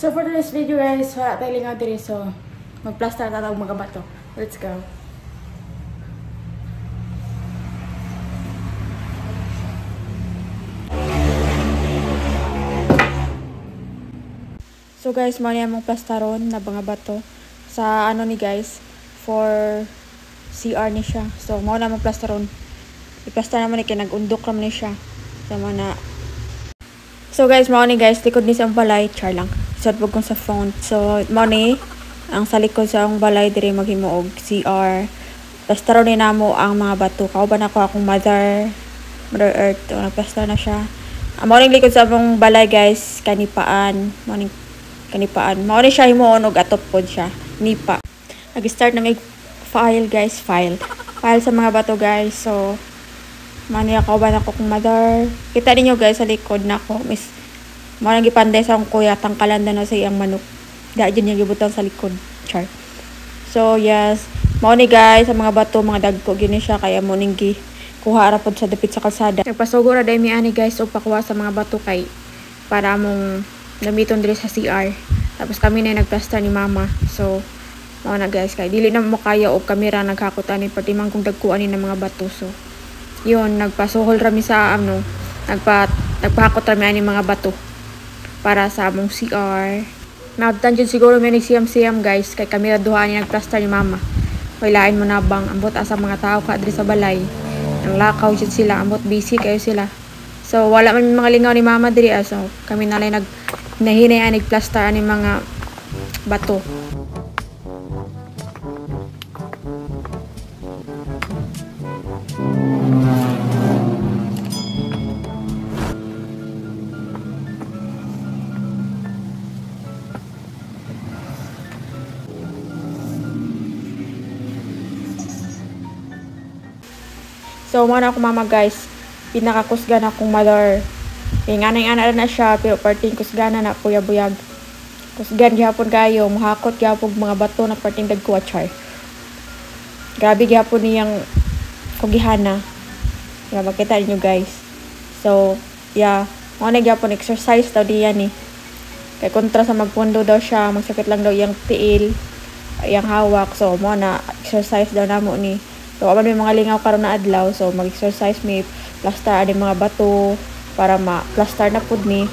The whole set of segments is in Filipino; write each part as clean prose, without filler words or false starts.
So for today's video guys, wala tayo lingaw diri. So mag-plaster na tawag mga bato. Let's go. So guys, mao niya mong plastaron na mga bato sa ano ni guys for CR ni siya. So mao na mong plastaron. I-plaster naman ni kay nag-undok ram ni siya. Sa mana. So guys, mao ni guys, likod ni sa balay, char lang. Isod pug kong sa phone. So mao ni ang sa likod sa ang balay diri maghimo og CR. Plastaron ni namo ang mga bato. Kauban ako akong Mother Earth. So, nagplaster na siya. Ang mao ning likod sa among balay guys, kanipaan. Mao ning kanipaan. Mao ni siya himuon og atop pod siya. Nipa. Nag-start na may file guys, file sa mga bato guys. So mani ako ba nako kung Mother. Kita ninyo guys sa likod nako. Miss mo nang gipanday sa akong kuya tangkalan na sa iyang manok. Da dyan yung gibutang sa likod. Char. So yes, mao ni guys sa mga bato, mga dagko gini siya kaya mo ning gi kuha ra pod sa dapit sa kalsada. Nagpasugo ra dai mi ani guys og pakuha sa mga bato kay para mong gamiton diri sa CR. Tapos kami na nagplaster ni mama. So mao na guys kay dili na mo kaya og kamera naghakot ani pati man kung dagkuan ni ng mga bato. So yun, nagpasuhol rami sa nagpahakot rami ani mga bato para sa among CR. Naabtan dyan siguro may nagsiyam-siyam guys kay kami raduhaan ni nagplaster ni mama. Wailain mo na bang ambot asa mga tao ka diri sa balay. Ang lakaw dyan sila, ambot busy kayo sila. So wala man mga lingaw ni mama diri so kami nalay nahinay nagplaster ani mga bato. So, muna ako mama guys, pinakakusgan akong Mother. Kaya nga na siya, pero parting kusgana na kuya-buyag. Kusgan gihapon kayo, mahakot gihapon mga bato na parting dagkuwachar. Grabe gihapon niyang kugihana. Yeah, makita niyo guys. So, yeah, muna gihapon exercise daw diyan eh. Kaya kontra sa magpundo daw siya, magsakit lang daw iyang tiil, iyang hawak. So, muna exercise daw namo ni. So, aman may mga lingaw karon na adlaw. So, mag-exercise may plaster ani mga bato para ma-plaster na pud ni.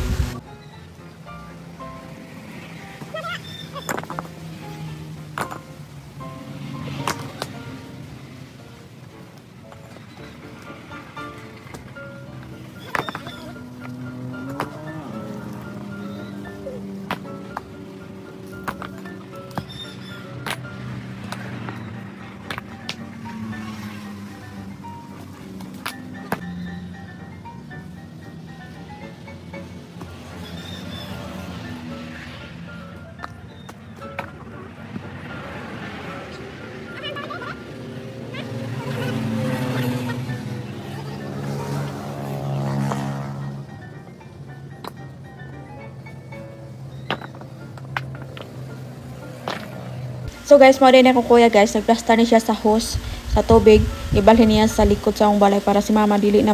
So guys, mo din ako kuya guys, nagplaster ni siya sa hose, sa tubig, ibalhin niya sa likod sa akong balay para si mama dili na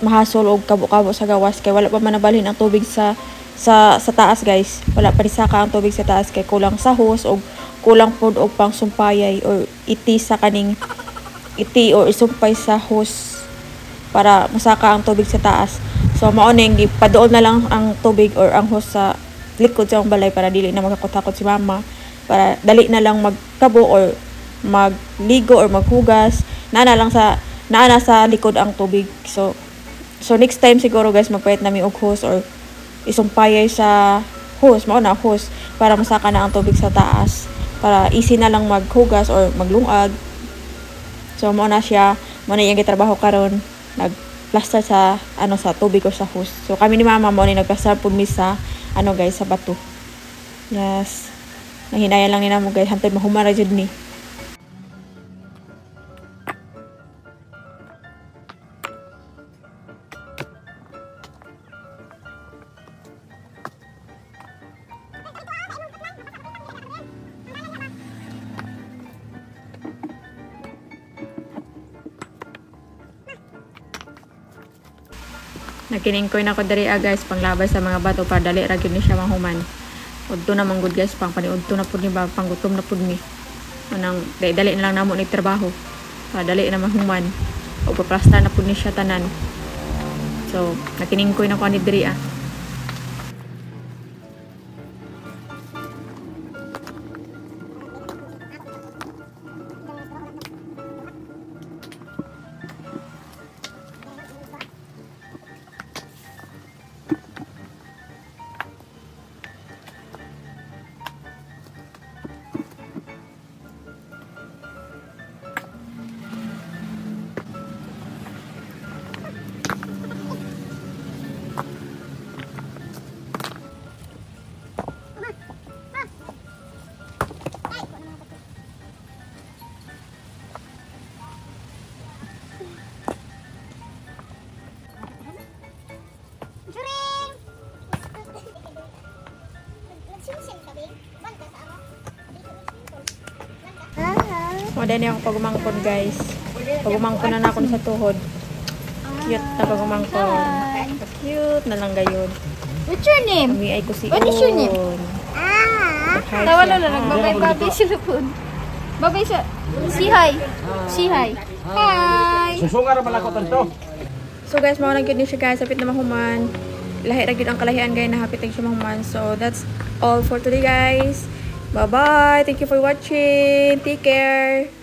mahasol og kabo-kabo sa gawas kay wala pa man nabalhin ang tubig sa taas guys. Wala pa risaka ang tubig sa taas kay kulang sa hose og kulang pud og pang sumpayay or iti or isumpay sa hose para masaka ang tubig sa taas. So mao ning gipaduol na lang ang tubig or ang hose sa likod sa akong balay para dili na magkakutakot si mama. Para dali na lang magkabo or magligo or maghugas. Naana sa likod ang tubig. So next time siguro guys magpayat namin og hose or isumpayay sa hose, mao na hose para masaka na ang tubig sa taas. Para easy na lang maghugas or maglungag. So mao na siya, mao na yung gitrabaho karon, nagplaster sa sa tubig or sa hose. So kami ni mama mao ni nagplaster pud mi sa guys sa bato. Yes. Nahinayan lang nila mo guys, hantay mahumara jud ni. Nakiningkoy na ko diri guys panglabas sa mga bato para dali ra gyud ni siya mahuman. Udto na man gud guys pang paniudto na pud ni ba panggutom na pud mi. Manang dali na lang namo ni trabaho. Para dali na mahuman. O paplasta na pud ni siya tanan. So nakiningkoy na ko ani diri Wala niya ako pagumangkon guys. Pagumangkon na ako sa tuhod. Cute na pagumangkon. Cute na lang gayon. What's your name? Kami ay kusiyon. What is your name? Tawa na lang. Babay sila po. Babay sa... Si hi. Si hi. Hi. Susungar man ako tanto. So guys, mao na gyud ni siya guys. Hapit na mahuman. Lahi ra gyud ang kalahian guys na hapit na siya mahuman. So that's all for today guys. Bye-bye. Thank you for watching. Take care.